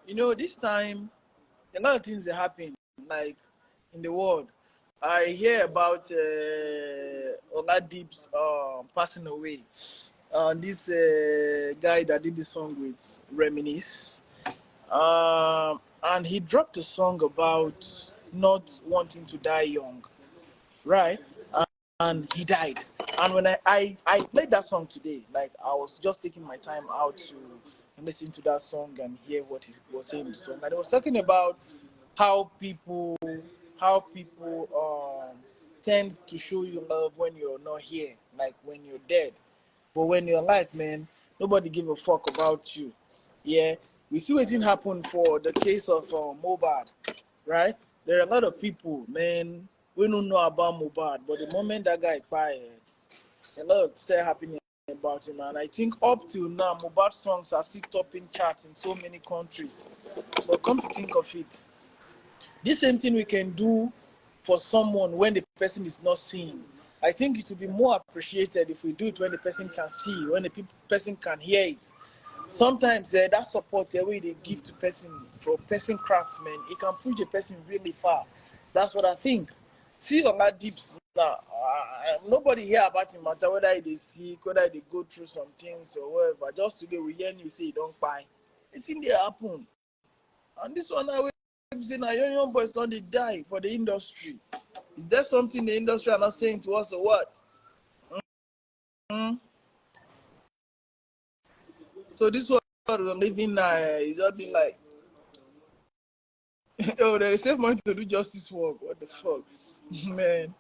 This time a lot of things that happen, like in the world. I hear about Oladip's passing away. This guy that did the song with Reminisce. And he dropped a song about not wanting to die young, right? And he died. And when I played that song today, like I was just taking my time out to listen to that song and hear what he was saying in the song. And he was talking about how people tend to show you love when you're not here, like when you're dead. But when you're alive, man, nobody give a fuck about you. Yeah, we see what didn't happen for the case of Mobad, right? There are a lot of people, man, we don't know about Mobad, but the moment that guy died, a lot still happening about him. And I think up till now, Mobad songs are still topping charts in so many countries. But come to think of it, this same thing we can do for someone when the person is not seeing. I think it will be more appreciated if we do it when the person can see, when the person can hear it. Sometimes that support the way they give to person for person craft, man, it can push the person really far. That's what I think. See on that deeps now, nobody hear about him matter whether they sick, whether they go through some things or whatever. Just today we hear you say you don't buy. It's in there happen. And this one now saying a young boys going to die for the industry. Is there something the industry are not saying to us or what? Mm-hmm. So this world we're living now is just been like, oh, they save money to do justice work. What the fuck, man?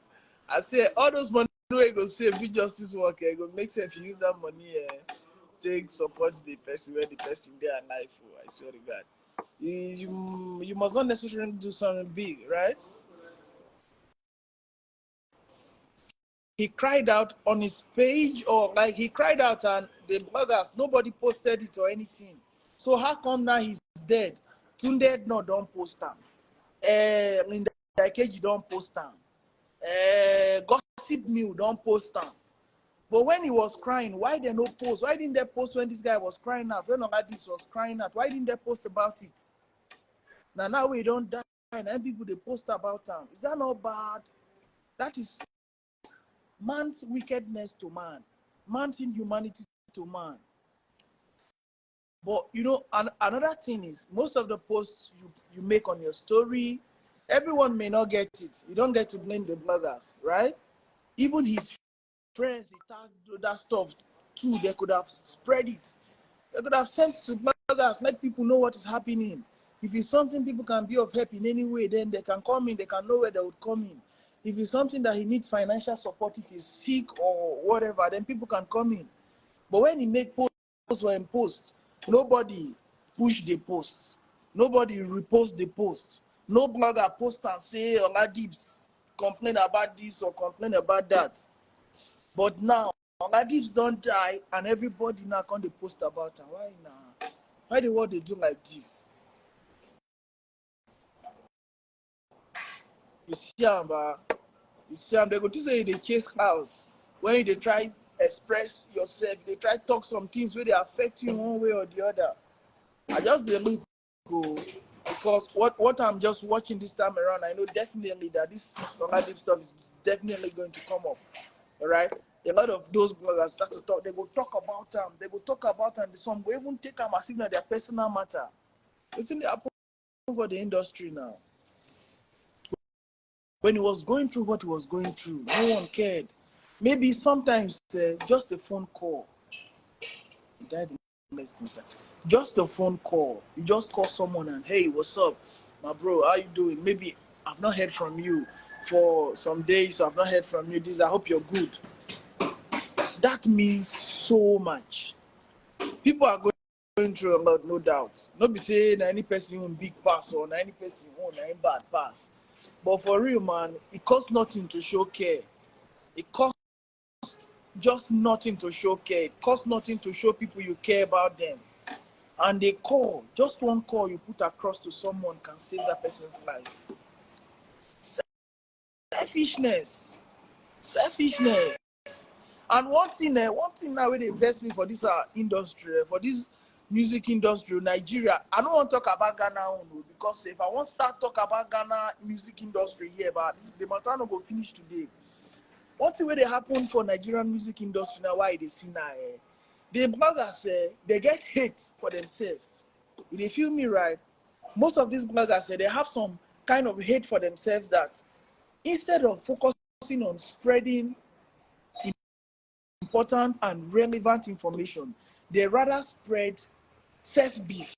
I say all those money we go save do justice work. Go make sense if you use that money. Take support the person where the person there alive. Oh, I swear to God. You must not necessarily do something big, right? He cried out on his page, or like he cried out and the bloggers, nobody posted it or anything. So how come now he's dead? Tunde no don't post him. Linda Keji don't post him. Gossip Mill don't post him. But when he was crying, why they no post? Why didn't they post when this guy was crying out? When Oladis was crying out, why didn't they post about it? Now we don't die, and people they post about him. Is that not bad? That is man's wickedness to man, man's inhumanity to man. But another thing is most of the posts you make on your story, everyone may not get it. You don't get to blame the bloggers, right? Even his friends, they tagged that stuff too. They could have spread it. They could have sent to bloggers, let people know what is happening. If it's something people can be of help in any way, then they can come in, they can know where they would come in. If it's something that he needs financial support, if he's sick or whatever, then people can come in. But when he make posts or post, nobody push the posts. Nobody repost the post. No blogger post and say Oladips complain about this or complain about that. But now Oladips don't die and everybody now can they post about him. Why now? Why the world they do like this? You see them, they go to say they chase clouds. When they try express yourself, they try talk some things where they affect you one way or the other. I just look go because what I'm just watching this time around, I know definitely that this Oladipo stuff is definitely going to come up. All right. A lot of those bloggers start to talk, they will talk about them, some will even take them as if their personal matter. It's in the happen for the industry now. When he was going through what he was going through, no one cared. Maybe sometimes just a phone call. He died in just a phone call. You just call someone and, hey, what's up? My bro, how you doing? Maybe I've not heard from you for some days. So I've not heard from you. I hope you're good. That means so much. People are going through a lot, no doubt. Not be saying any person on big pass or any person on any bad pass. But for real, man, it costs nothing to show care. It costs just nothing to show care. It costs nothing to show people you care about them. And they call, just one call you put across to someone can save that person's life. Selfishness. And one thing now where they invest me for this industry, for this music industry, Nigeria. I don't want to talk about Ghana because if I want to start talk about Ghana music industry here, but the matter not go finish today. One thing where they happen for Nigerian music industry now, why they see now, the bloggers they get hate for themselves. If they feel me right, most of these bloggers they have some kind of hate for themselves that instead of focusing on spreading important and relevant information, they rather spread self-beef.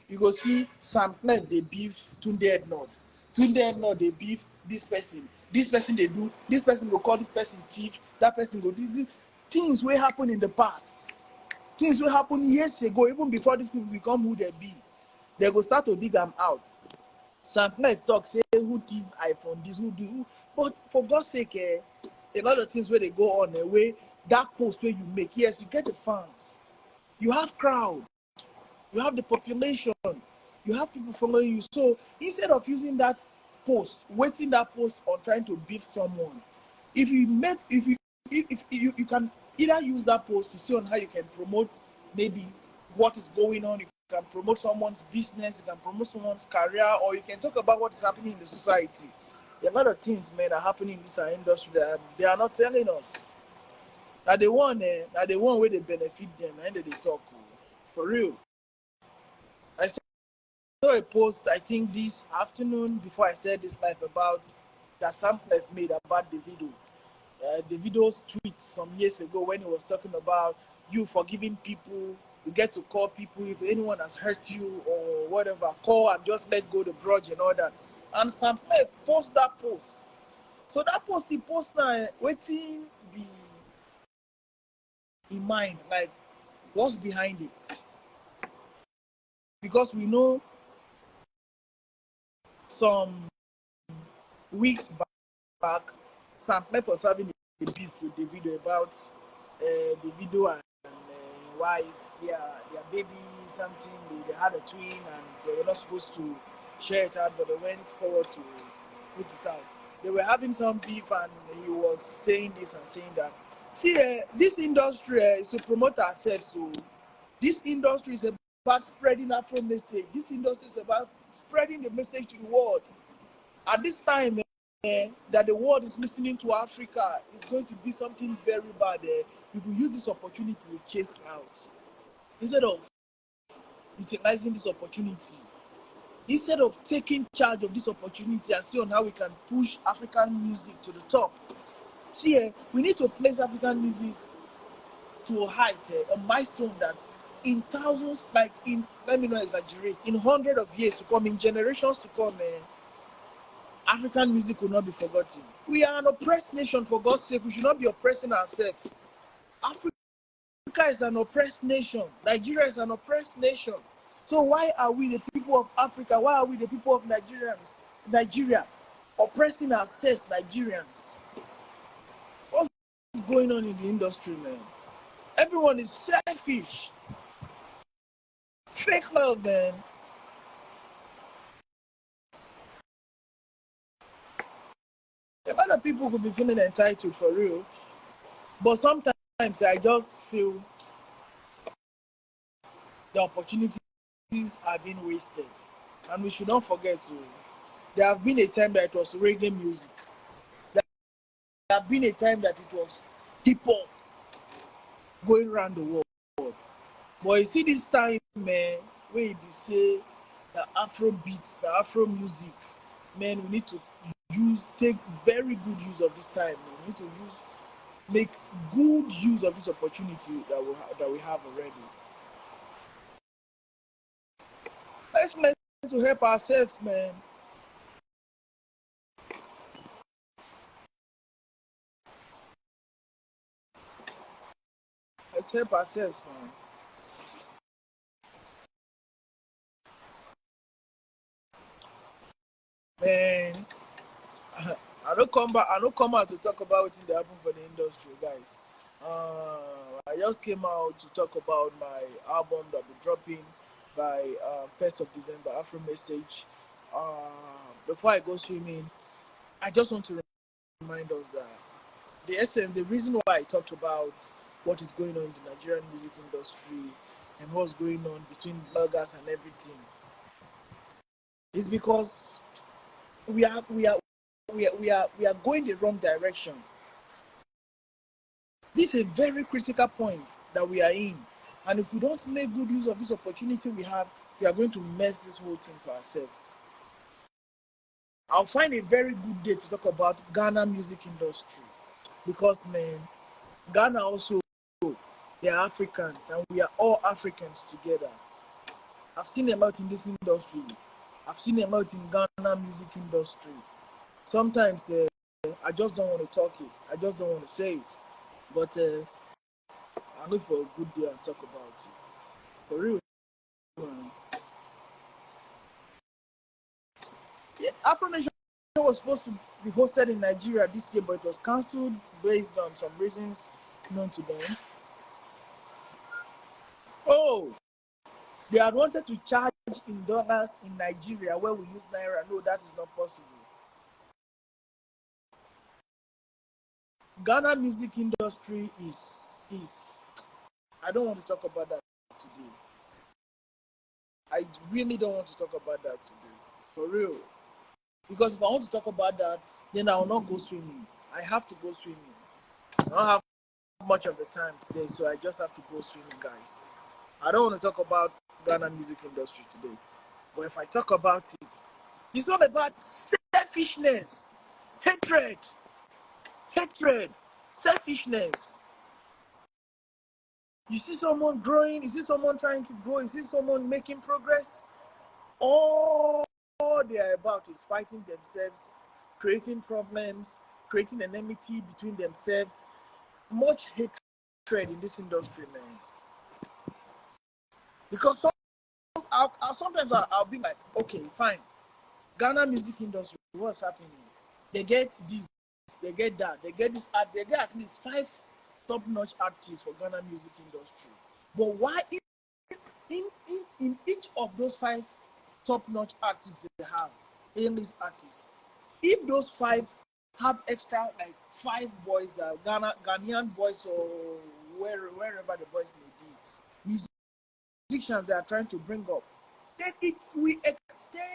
You go see Sam Clef they beef Tunde Ednod. Tunde Ednod they beef this person. This person they do. This person go call this person thief. That person go this. Things will happen in the past. Things will happen years ago, even before these people become who they be. They go start to dig them out. Sam Clef talk say who thief iPhone this, who do. But for God's sake, a lot of things where they go on a way that post where you make. Yes, you get the fans. You have crowd. You have the population, you have people following you. So instead of using that post, wasting that post on trying to beef someone, if you can either use that post to see on how you can promote maybe what is going on, you can promote someone's business, you can promote someone's career, or you can talk about what is happening in the society. There are a lot of things, man, are happening in this industry that they are not telling us. Now they want where they benefit them, and they talk for real. I saw a post, I think this afternoon before I said this live about that Sam Clef made about Davido. Davido's tweet some years ago when he was talking about you forgiving people, you get to call people if anyone has hurt you or whatever, call and just let go the grudge and all that. And Sam Clef post that post. So that post he post now waiting be in mind, like what's behind it. Because we know some weeks back, Sam Clef was having a beef with Davido about Davido and wife, their baby, something. They had a twin and they were not supposed to share it out, but they went forward to put it out. They were having some beef and he was saying this and saying that. See, this industry is to promote ourselves. So this industry is about spreading Afro message. This industry is about spreading the message to the world. At this time, that the world is listening to Africa is going to be something very bad. If we use this opportunity to chase clouds, instead of utilizing this opportunity, instead of taking charge of this opportunity and see on how we can push African music to the top. See, we need to place African music to a height, a milestone that in thousands, like in, let me not exaggerate, in hundreds of years to come, in generations to come, African music will not be forgotten. We are an oppressed nation, for God's sake. We should not be oppressing ourselves. Africa is an oppressed nation. Nigeria is an oppressed nation. So why are we, the people of Africa, why are we, the people of Nigeria, oppressing ourselves, Nigerians? What's going on in the industry, man? Everyone is selfish. Fake love, man. A lot of people could be feeling entitled for real, but sometimes I just feel the opportunities are being wasted, and we should not forget to. There have been a time that it was reggae music. There have been a time that it was hip hop going around the world. But you see this time, man, where you say the Afro beats, the Afro music, man, we need to take very good use of this time. Man. We need to make good use of this opportunity that we have already. Let's learn to help ourselves, man. Let's help ourselves, man. Man, I don't come back. I don't come out to talk about what that happened for the industry, guys. I just came out to talk about my album that will be dropping by 1st of December, Afro Message. Before I go swimming, I just want to remind us that the reason why I talked about what is going on in the Nigerian music industry and what's going on between bloggers and everything. It's because we are we are we are going the wrong direction. This is a very critical point that we are in, and if we don't make good use of this opportunity we have, we are going to mess this whole thing for ourselves. I'll find a very good day to talk about Ghana music industry, because man, Ghana also, they are Africans and we are all Africans together. I've seen a lot in this industry. I've seen a lot in Ghana music industry. Sometimes I just don't want to talk it. I just don't want to say it. But I look for a good day and talk about it. For real. Yeah, Afro Nation was supposed to be hosted in Nigeria this year, but it was cancelled based on some reasons known to them. Oh, they had wanted to charge in dollars in Nigeria where we use Naira. No, that is not possible. Ghana music industry is I don't want to talk about that today. I really don't want to talk about that today. For real. Because if I want to talk about that, then I will not go swimming. I have to go swimming. I don't have much of the time today, so I just have to go swimming, guys. I don't want to talk about Ghana music industry today. But if I talk about it, it's all about selfishness, hatred, selfishness. You see someone growing, you see someone trying to grow, you see someone making progress. All they are about is fighting themselves, creating problems, creating enmity between themselves. Much hatred in this industry, man. Because sometimes I'll be like, okay, fine. Ghana music industry, what's happening? They get this, they get that, they get this art, they get at least 5 top-notch artists for Ghana music industry. But why in each of those 5 top-notch artists they have, A-list artists, if those 5 have extra like 5 boys that Ghanaian boys or wherever the boys may be, musicians they are trying to bring up, then it will extend